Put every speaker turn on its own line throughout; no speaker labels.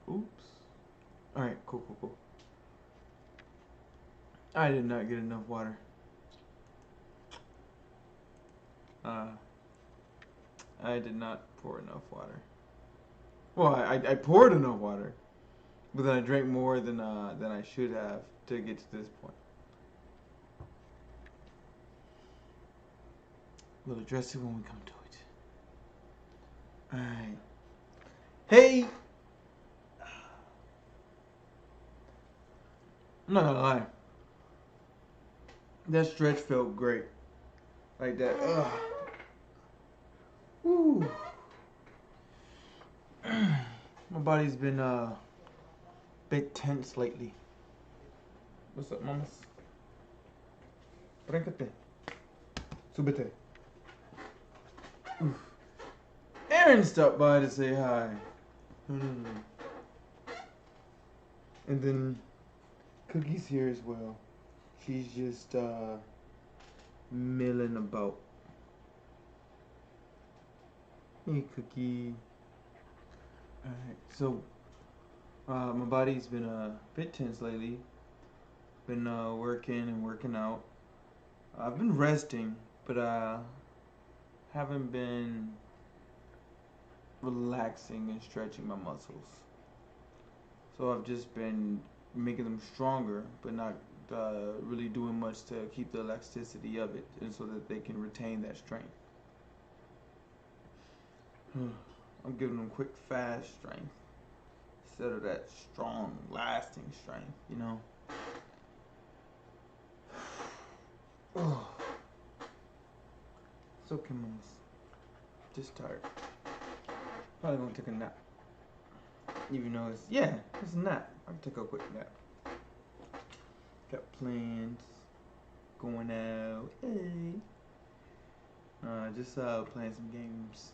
Oops. Alright, cool. I did not get enough water. I did not pour enough water. Well, I poured enough water, but then I drank more than I should have to get to this point. We'll address it when we come to it. Alright. Hey! I'm not gonna lie. That stretch felt great. Like that. Ugh. Woo. My body's been a bit tense lately. What's up, mamas? Tráncate. Súbete. Aaron stopped by to say hi. And then Cookie's here as well. She's just milling about. Hey, Cookie. Alright, so my body's been a bit tense lately. Been working and working out. I've been resting, but haven't been relaxing and stretching my muscles. So I've just been making them stronger, but not really doing much to keep the elasticity of it, and so that they can retain that strength. I'm giving them quick, fast strength instead of that strong, lasting strength, you know? It's okay, mamas. Just tired. Probably gonna take a nap. Even though it's a nap. I can take a quick nap. Got plans. Going out. Hey. Just playing some games.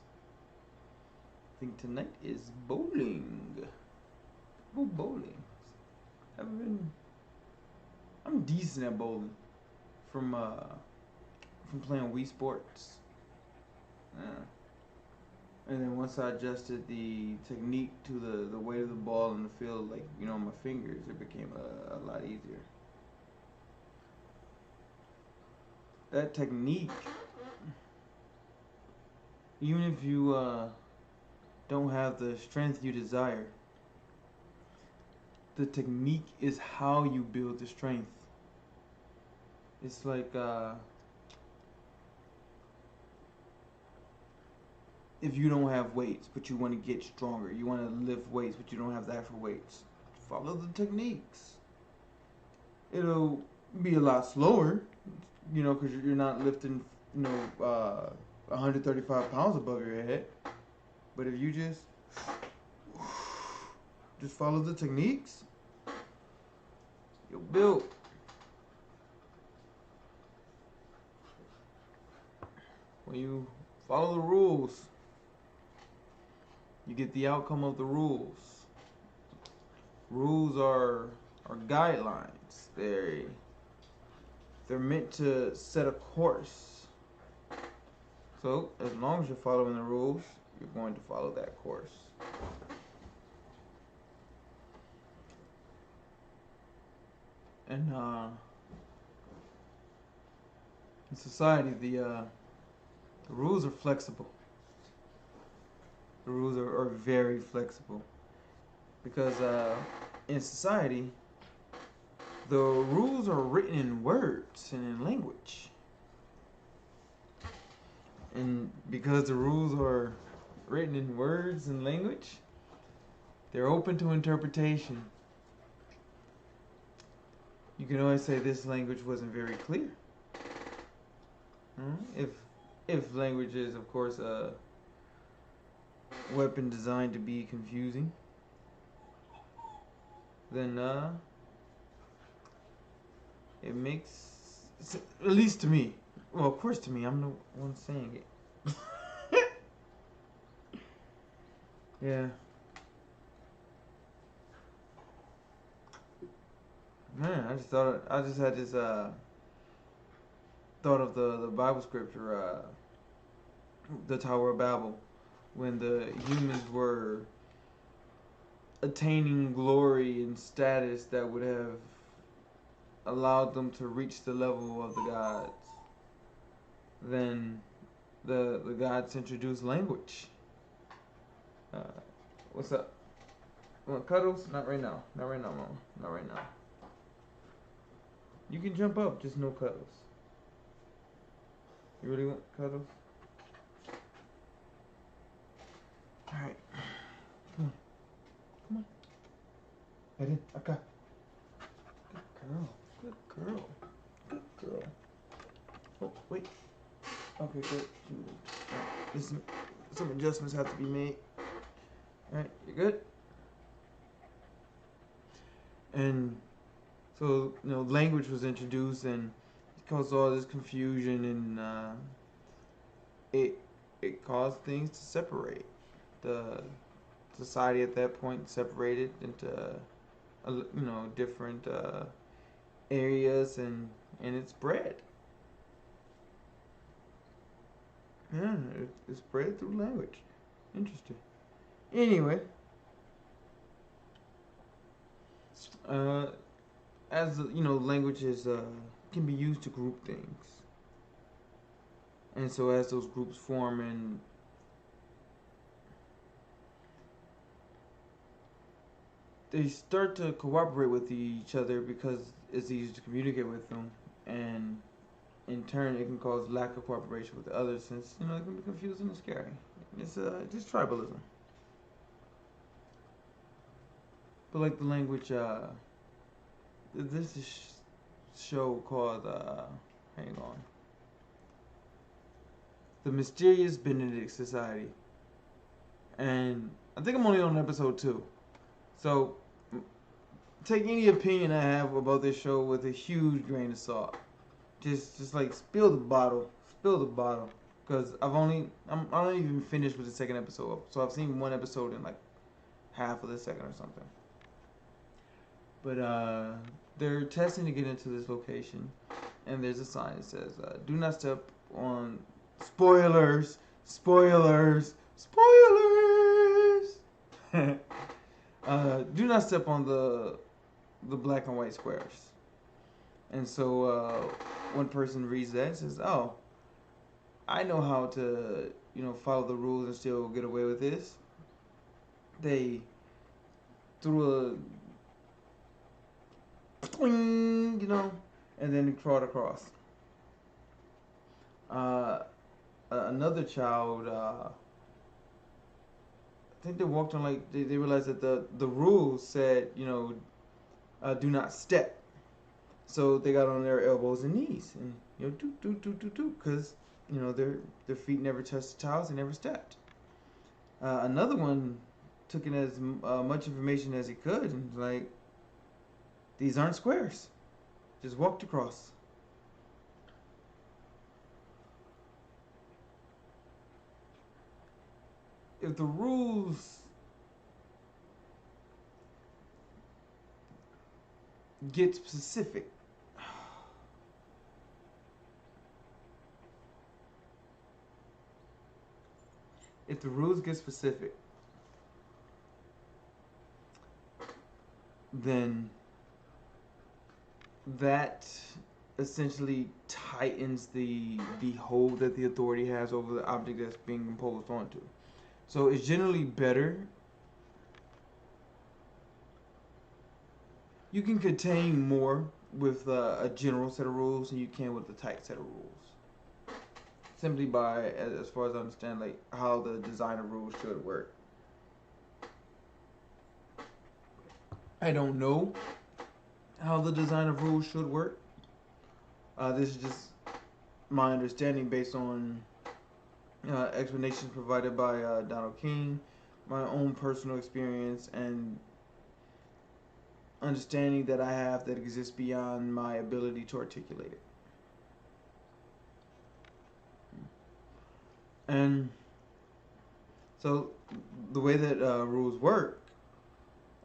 I think tonight is bowling. Ooh, bowling. I'm decent at bowling. From playing Wii Sports. And then once I adjusted the technique to the weight of the ball in the field, like, you know, my fingers, it became a lot easier. That technique, even if you don't have the strength you desire, the technique is how you build the strength. It's like if you don't have weights, but you want to get stronger, you want to lift weights, but you don't have the actual weights, follow the techniques. It'll be a lot slower, you know, because you're not lifting, you know, 135 pounds above your head. But if you just follow the techniques, you'll build. When you follow the rules, you get the outcome of the rules. Rules are guidelines. They're meant to set a course. So as long as you're following the rules, you're going to follow that course. And in society, the rules are flexible. The rules are very flexible. Because in society, the rules are written in words and in language. And because the rules are written in words and language, they're open to interpretation. You can always say this language wasn't very clear. If language is, of course, a weapon designed to be confusing, then it makes, at least to me, well, of course to me, I'm the one saying it. Yeah. Man, I just had this thought of the Bible scripture, the Tower of Babel, when the humans were attaining glory and status that would have allowed them to reach the level of the gods, then the gods introduced language. Uh, what's up? Want cuddles? Not right now. Not right now, Mama. Not right now. You can jump up, just no cuddles. You really want cuddles? Alright. Come on. Come on. Head in. Okay. Good girl. Good girl. Good girl. Oh, wait. Okay, good. Right. Some adjustments have to be made. Alright, you good? And so, language was introduced, and it caused all this confusion, and it caused things to separate. The society at that point separated into different areas, and it spread. Yeah, it spread through language. Interesting. Anyway, as languages can be used to group things, and so as those groups form, and they start to cooperate with each other because it's easy to communicate with them, and in turn it can cause lack of cooperation with the others, since it can be confusing and scary. It's just tribalism. But like the language, this is show called hang on, The Mysterious Benedict Society, and I think I'm only on episode 2, so take any opinion I have about this show with a huge grain of salt. Just like spill the bottle, because I don't even finished with the second episode, so I've seen one episode in like half of the second or something. But they're testing to get into this location, and there's a sign that says, "Do not step on spoilers." Do not step on the black and white squares. And so one person reads that and says, "Oh, I know how to follow the rules and still get away with this." They threw a and then crawled across. Another child, I think they walked on they realized that the rules said do not step, so they got on their elbows and knees and do because their feet never touched the tiles, they never stepped. Another one took in as much information as he could and was like, these aren't squares, just walked across. If the rules get specific, then that essentially tightens the hold that the authority has over the object that's being imposed onto. So it's generally better. You can contain more with a general set of rules than you can with a tight set of rules. Simply by, as far as I understand, like how the design of rules should work. I don't know how the design of rules should work. This is just my understanding based on explanations provided by Donald King, my own personal experience, and understanding that I have that exists beyond my ability to articulate it. And so the way that rules work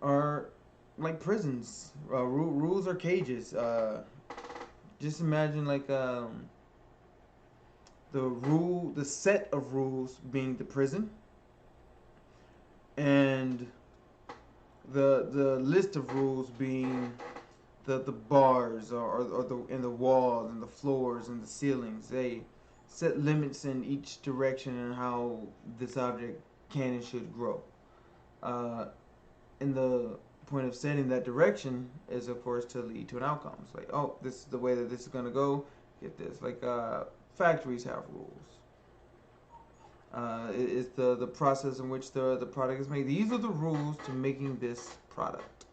are like prisons. Rules are cages. Just imagine like the set of rules being the prison, and The list of rules being the bars or the in the walls and the floors and the ceilings. They set limits in each direction and how this object can and should grow. Uh, and the point of setting that direction is, of course, to lead to an outcome. It's like, oh, this is the way that this is going to go. Get this. Like factories have rules. It's the process in which the product is made. These are the rules to making this product.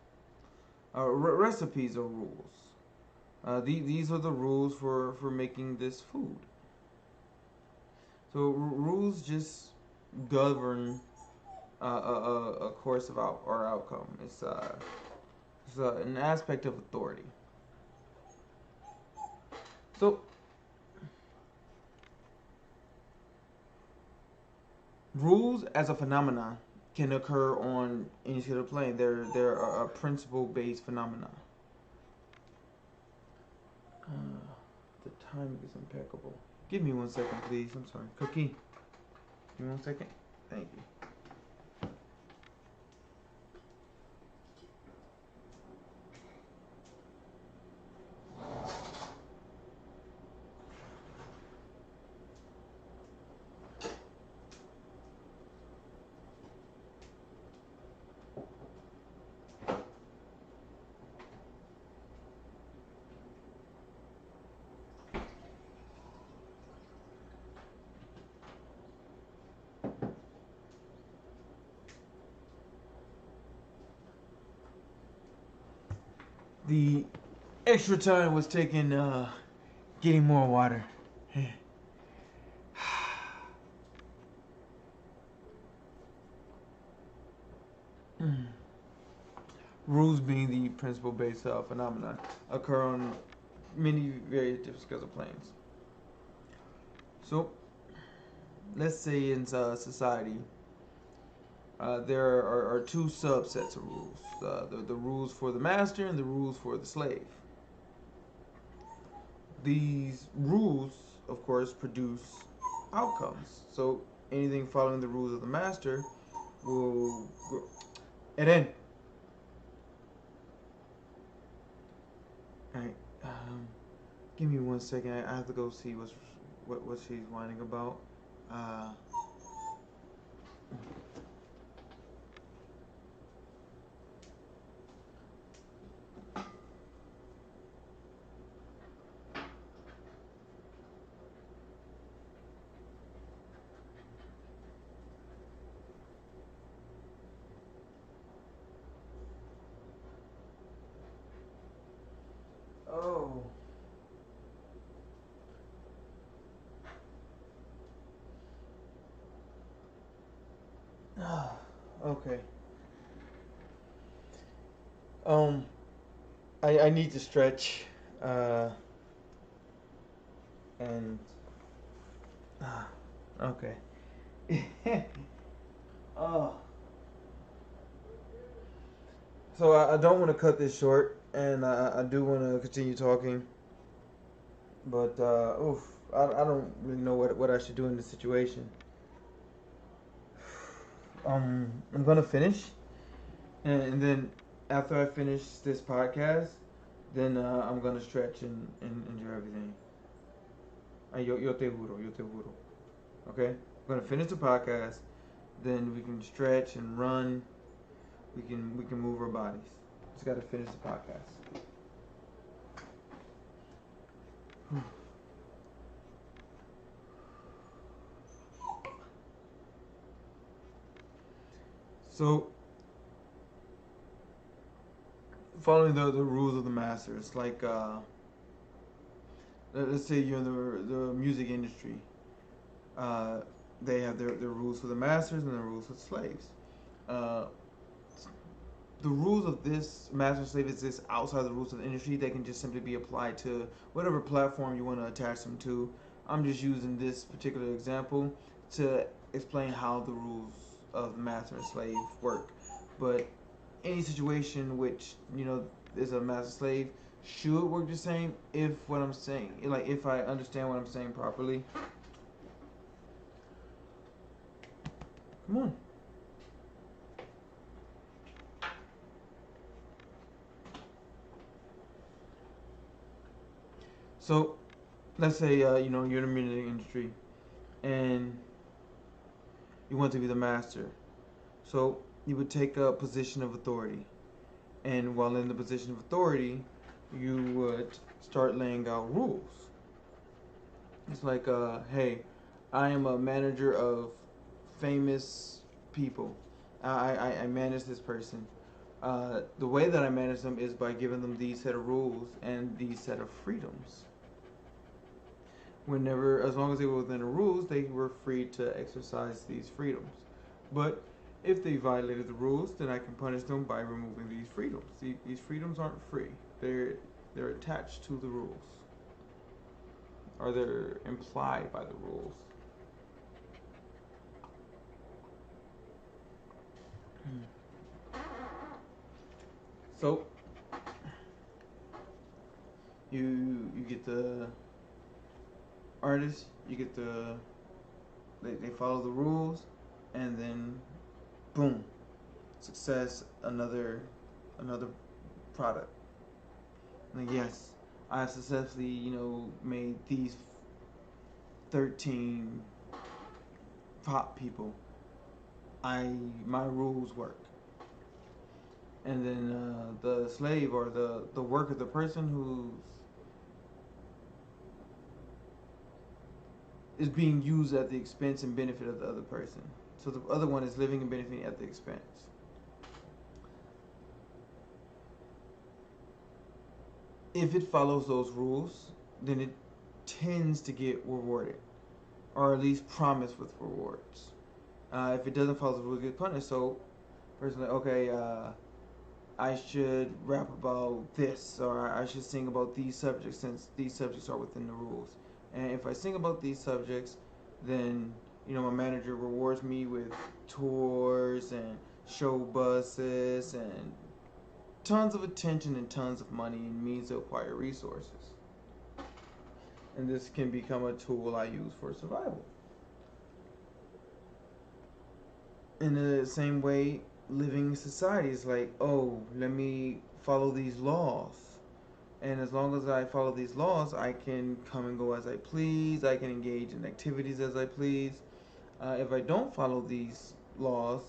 Recipes are rules. These are the rules for making this food. So rules just govern a course of or outcome. It's an aspect of authority. So rules as a phenomenon can occur on any sort of plane. They're a principle-based phenomenon. The timing is impeccable. Give me 1 second, please. I'm sorry. Cookie. Give me 1 second. Thank you. The extra time was taken getting more water. Rules being the principle-based phenomenon occur on many various different scales of planes. So, let's say in society, there are two subsets of rules. The rules for the master and the rules for the slave. These rules, of course, produce outcomes. So anything following the rules of the master will grow. And then, all right, give me 1 second. I have to go see what she's whining about. Oh. Okay. I need to stretch. And okay. Oh. So I don't want to cut this short, and I do want to continue talking, but I don't really know what I should do in this situation. I'm gonna finish, and then after I finish this podcast, then I'm gonna stretch and enjoy everything. Yo te juro, yo te juro. Okay, I'm gonna finish the podcast, then we can stretch and run. We can move our bodies. Just gotta finish the podcast. So, following the rules of the master, it's like let's say you're in the music industry. They have their rules for the masters and the rules for the slaves. The rules of this master slave exist outside the rules of the industry. They can just simply be applied to whatever platform you want to attach them to. I'm just using this particular example to explain how the rules of master and slave work. But any situation which is a master slave should work the same if what I'm saying, like if I understand what I'm saying properly. Come on. So let's say you're in the music industry and you want to be the master. So you would take a position of authority, and while in the position of authority, you would start laying out rules. It's like, hey, I am a manager of famous people. I manage this person. The way that I manage them is by giving them these set of rules and these set of freedoms. Whenever, as long as they were within the rules, they were free to exercise these freedoms. But if they violated the rules, then I can punish them by removing these freedoms. These freedoms aren't free; they're attached to the rules, or they're implied by the rules. So you get the artist, you get they follow the rules, and then boom, success, another product. Like, yes, I have successfully made these 13 pop people. My rules work. And then the slave, or the worker, the person who is being used at the expense and benefit of the other person. So the other one is living and benefiting at the expense. If it follows those rules, then it tends to get rewarded, or at least promised with rewards. If it doesn't follow the rules, it gets punished. So, personally, okay, I should rap about this, or I should sing about these subjects, since these subjects are within the rules. And if I sing about these subjects, then my manager rewards me with tours and show buses and tons of attention and tons of money and means to acquire resources. And this can become a tool I use for survival. In the same way, living in society is like, oh, let me follow these laws. And as long as I follow these laws, I can come and go as I please. I can engage in activities as I please. If I don't follow these laws,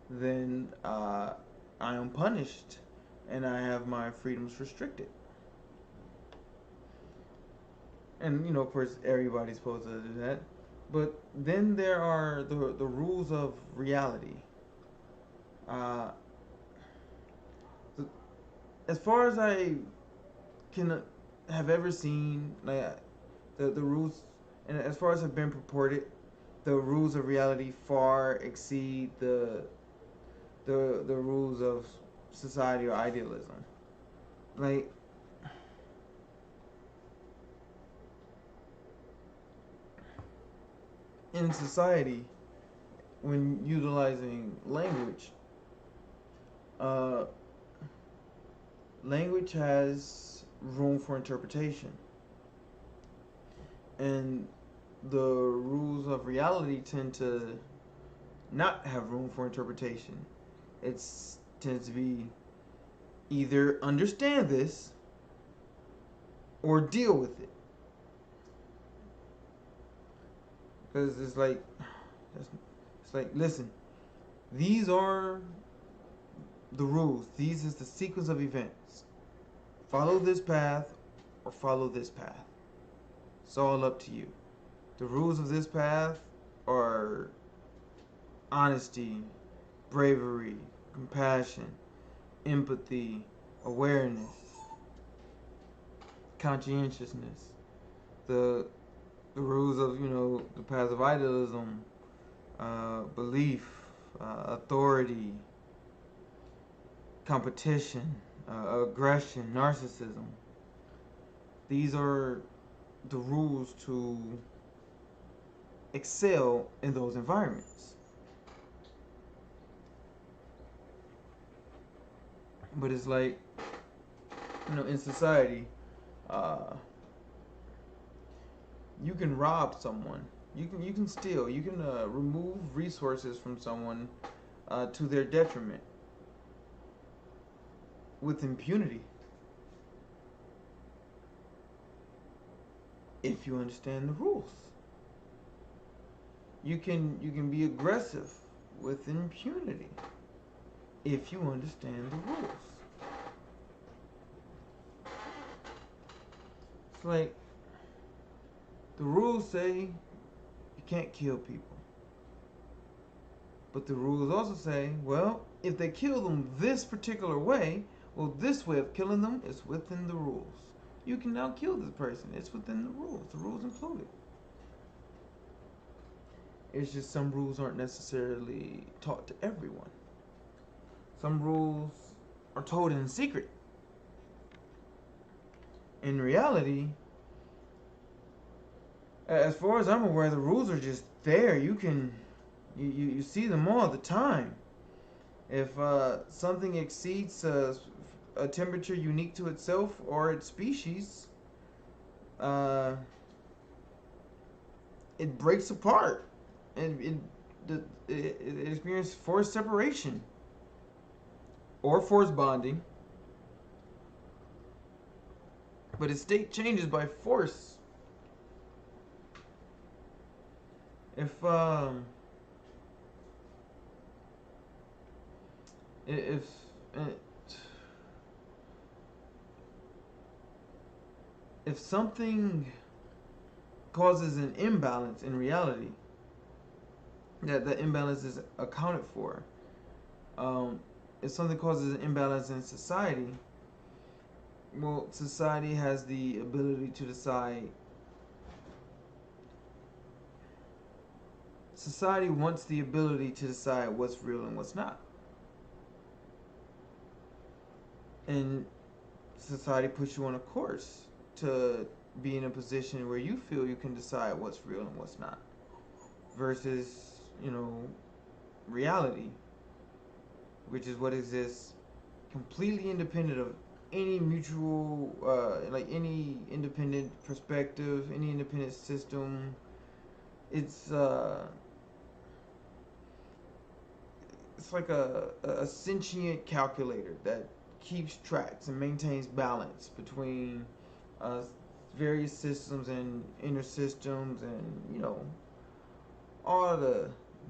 then I am punished, and I have my freedoms restricted. And of course, everybody's supposed to do that. But then there are the rules of reality. Uh, as far as I can have ever seen, like the rules, and as far as have been purported, the rules of reality far exceed the rules of society or idealism. Like, in society, when utilizing language, uh, language has room for interpretation, and the rules of reality tend to not have room for interpretation. It tends to be either understand this or deal with it. Because it's like, listen, these are the rules. These is the sequence of events. Follow this path or follow this path. It's all up to you. The rules of this path are honesty, bravery, compassion, empathy, awareness, conscientiousness. The rules of the path of idealism, belief, authority, competition, aggression, narcissism. These are the rules to excel in those environments. But it's like, in society, you can rob someone. You can steal. You can remove resources from someone to their detriment with impunity. if you understand the rules. You can be aggressive with impunity if you understand the rules. It's like the rules say you can't kill people. But the rules also say, well, if they kill them this particular way, well, this way of killing them is within the rules. You can now kill this person. It's within the rules included. It's just some rules aren't necessarily taught to everyone. Some rules are told in secret. In reality, as far as I'm aware, the rules are just there. You see them all the time. If something exceeds a temperature unique to itself or its species, it breaks apart, and it experiences forced separation or forced bonding. But its state changes by force. If if something causes an imbalance in reality, that the imbalance is accounted for. If something causes an imbalance in society, well, society has the ability to decide. Society wants the ability to decide what's real and what's not. And society puts you on a course to be in a position where you feel you can decide what's real and what's not. Versus, reality, which is what exists completely independent of any mutual, any independent perspective, any independent system. It's like a sentient calculator that keeps tracks and maintains balance between various systems and inner systems, and all the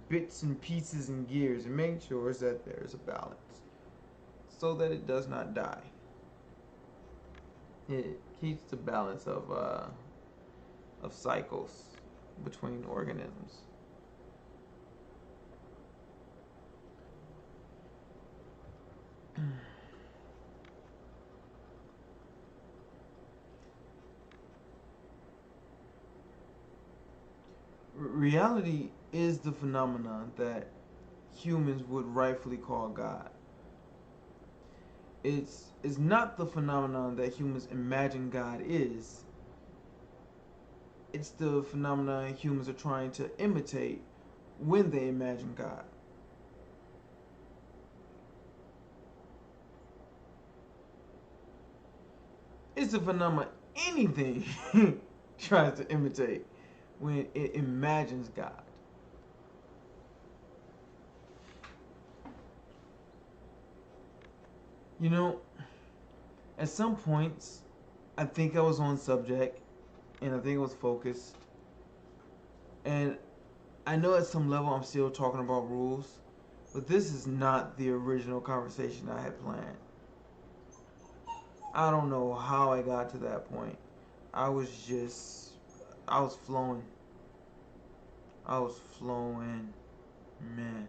bits and pieces and gears, and make sure that there's a balance so that it does not die. It keeps the balance of cycles between organisms. Reality is the phenomenon that humans would rightfully call God. It's not the phenomenon that humans imagine God is. It's the phenomenon humans are trying to imitate when they imagine God. It's the phenomenon anything tries to imitate when it imagines God. At some points, I think I was on subject, and I think it was focused. And I know at some level I'm still talking about rules, but this is not the original conversation I had planned. I don't know how I got to that point. I was flowing. I was flowing, man.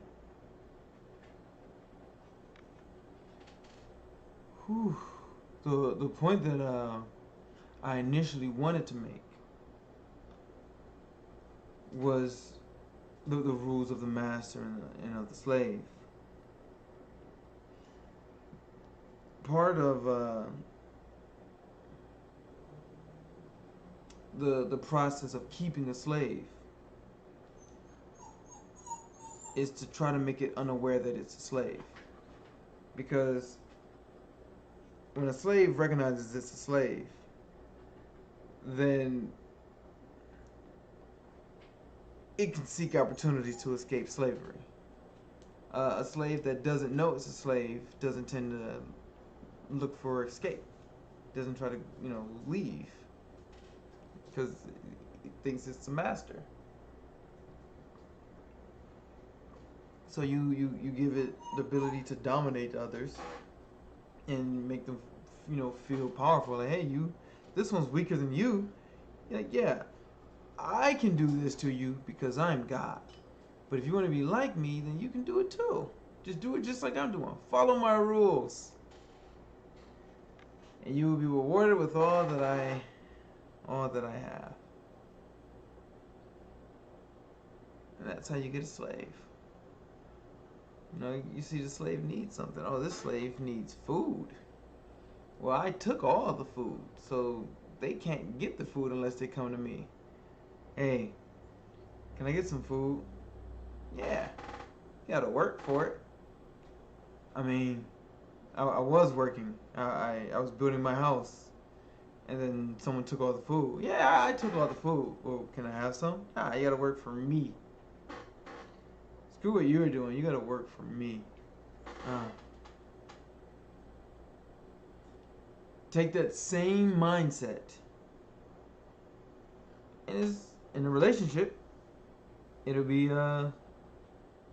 Whew. The point that I initially wanted to make was the rules of the master and of the slave. Part of the process of keeping a slave is to try to make it unaware that it's a slave. Because when a slave recognizes it's a slave, then it can seek opportunities to escape slavery. A slave that doesn't know it's a slave doesn't tend to look for escape, doesn't try to, leave. because it thinks it's the master. So you give it the ability to dominate others and make them, feel powerful. Like, hey, this one's weaker than you. You're like, yeah, I can do this to you because I'm God. But if you want to be like me, then you can do it too. Just do it just like I'm doing. Follow my rules. And you will be rewarded with all that I have. And that's how you get a slave. You see the slave needs something. Oh, this slave needs food. Well, I took all the food, so they can't get the food unless they come to me. Hey, can I get some food? Yeah, you gotta work for it. I mean, I was working. I was building my house, and then someone took all the food. Yeah, I took all the food. Well, can I have some? Nah, you gotta work for me. Screw what you're doing. You gotta work for me. Take that same mindset, and in a relationship, it'll be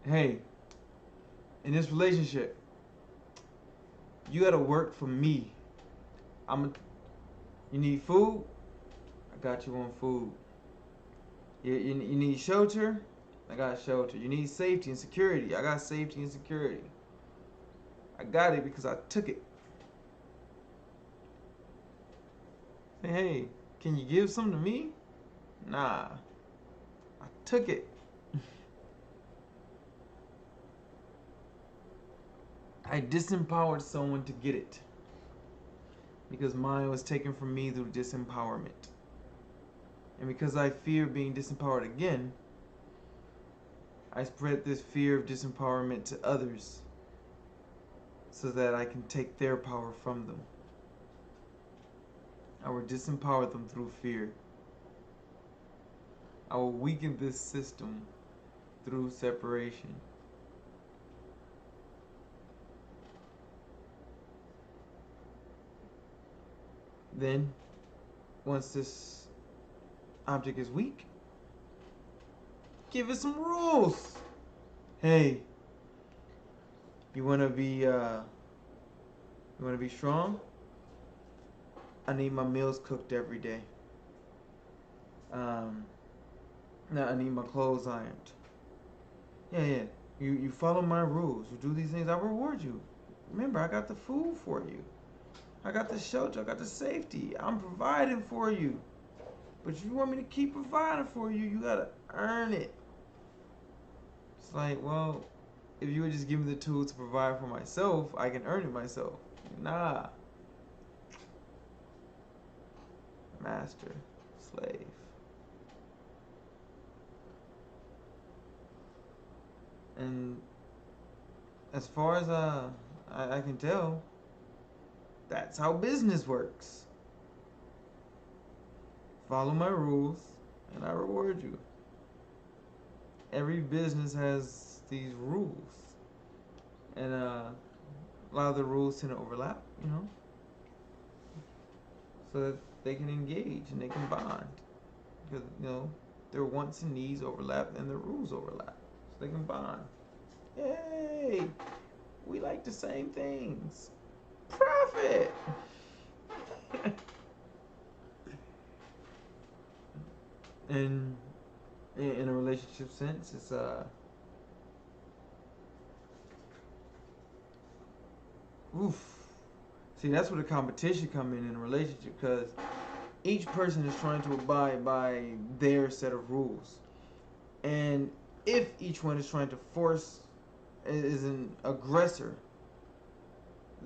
hey, in this relationship, you gotta work for me. You need food? I got you on food. You need shelter? I got shelter. You need safety and security? I got safety and security. I got it because I took it. Hey, can you give some to me? Nah, I took it. I disempowered someone to get it because mine was taken from me through disempowerment. And because I fear being disempowered again, I spread this fear of disempowerment to others so that I can take their power from them. I will disempower them through fear. I will weaken this system through separation. Then, once this object is weak, give it some rules. Hey, you wanna be strong? I need my meals cooked every day. Now I need my clothes ironed. Yeah. You follow my rules. You do these things, I reward you. Remember, I got the food for you. I got the shelter. I got the safety. I'm providing for you. But if you want me to keep providing for you, you gotta earn it. It's like, well, if you would just give me the tools to provide for myself, I can earn it myself. Nah. Master, slave. And as far as I can tell, that's how business works. Follow my rules, and I reward you. Every business has these rules, and a lot of the rules tend to overlap, so that they can engage and they can bond, because their wants and needs overlap and their rules overlap, so they can bond. Yay! We like the same things. Profit. And in a relationship sense, it's See, that's where the competition come in a relationship, because each person is trying to abide by their set of rules, and if each one is trying to force, is an aggressor,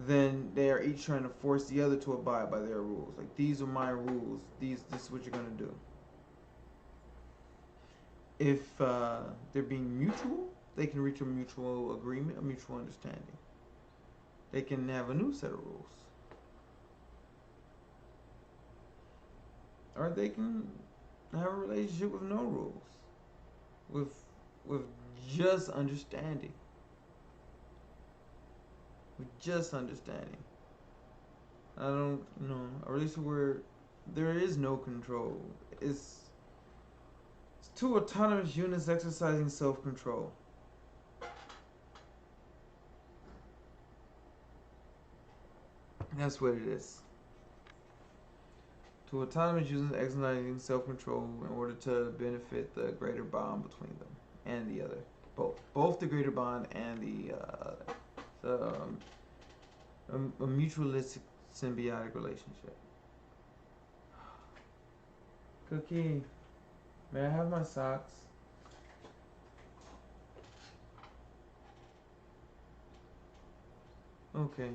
then they are each trying to force the other to abide by their rules. Like, these are my rules. This is what you're gonna do. If they're being mutual, they can reach a mutual agreement, a mutual understanding. They can have a new set of rules. Or they can have a relationship with no rules. With just understanding. With just understanding. I don't know. A relationship where There is no control. It's two autonomous units exercising self-control. That's what it is. Two autonomous units exercising self-control in order to benefit the greater bond between them and the other. Both the greater bond and a mutualistic symbiotic relationship. Cookie, may I have my socks? Okay.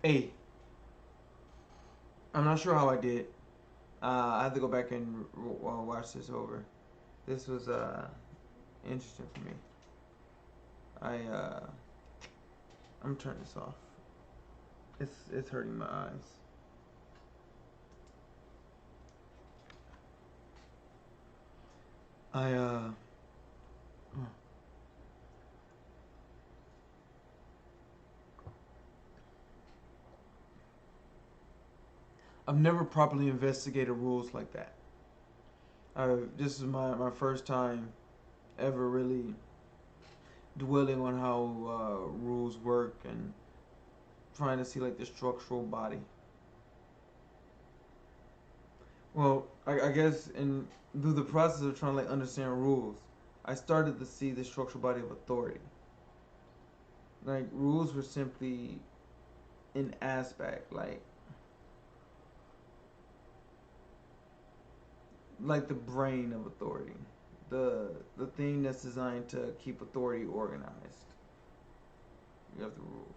Hey, I'm not sure how I did. I have to go back and watch this over. This was interesting for me. I'm turning this off. It's hurting my eyes. I've never properly investigated rules like that. This is my first time ever really dwelling on how rules work and trying to see like the structural body. Well, I guess through the process of trying to like understand rules, I started to see the structural body of authority. Like rules were simply an aspect, like the brain of authority, the thing that's designed to keep authority organized. You have the rules.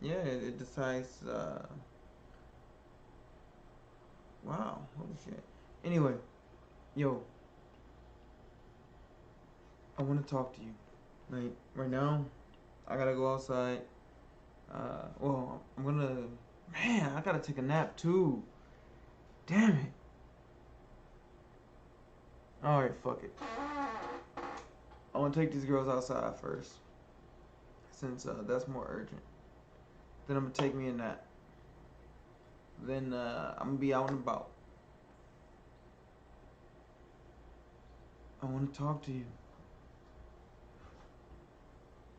Yeah, it decides. Wow, holy shit. Anyway, yo, I want to talk to you. Like right now, I gotta go outside. Well, I'm gonna. Man, I gotta take a nap too. Damn it. Alright, fuck it. I wanna take these girls outside first. Since that's more urgent. Then I'm gonna take me a nap. Then I'm gonna be out and about. I wanna talk to you.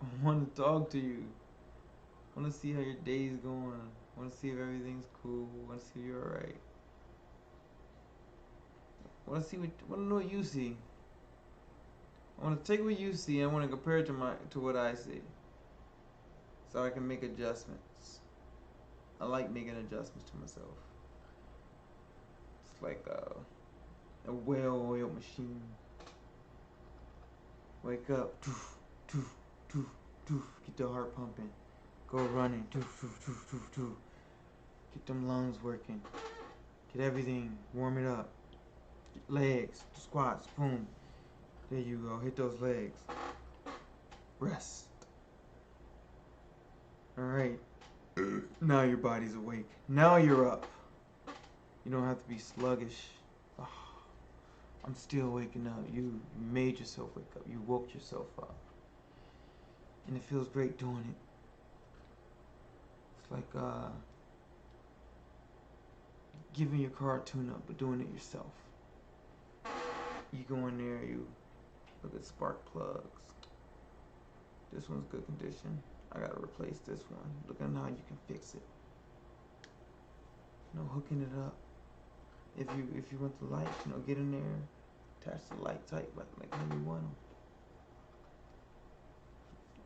I wanna talk to you. I wanna see how your day's going. I wanna see if everything's cool. I wanna see if you're alright. I wanna know what you see. I wanna take what you see and I wanna compare it to what I see. So I can make adjustments. I like making adjustments to myself. It's like a well-oiled machine. Wake up, doof, doof, doof, doof. Get the heart pumping. Go running, doof, doof, doof, doof, doof. Get them lungs working. Get everything, warm it up. Get legs, squats, boom. There you go, hit those legs. Rest. Alright. Now your body's awake. Now you're up. You don't have to be sluggish. Oh, I'm still waking up. You made yourself wake up. You woke yourself up. And it feels great doing it. It's like giving your car a tune-up, but doing it yourself. You go in there, you look at spark plugs. This one's good condition. I gotta replace this one. Look at how you can fix it. You know, hooking it up. If you want the lights, you know, get in there, attach the light type like how you want them.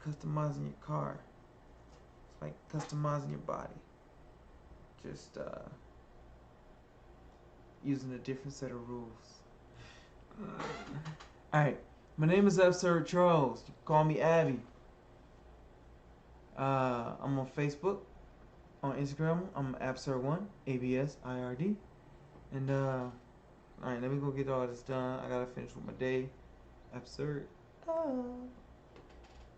Customizing your car. It's like customizing your body. Just using a different set of rules. Alright, my name is Absird Charles. You can call me Abby. I'm on Facebook, on Instagram. I'm Absird1, ABSIRD. And alright, let me go get all this done. I gotta finish with my day. Absird.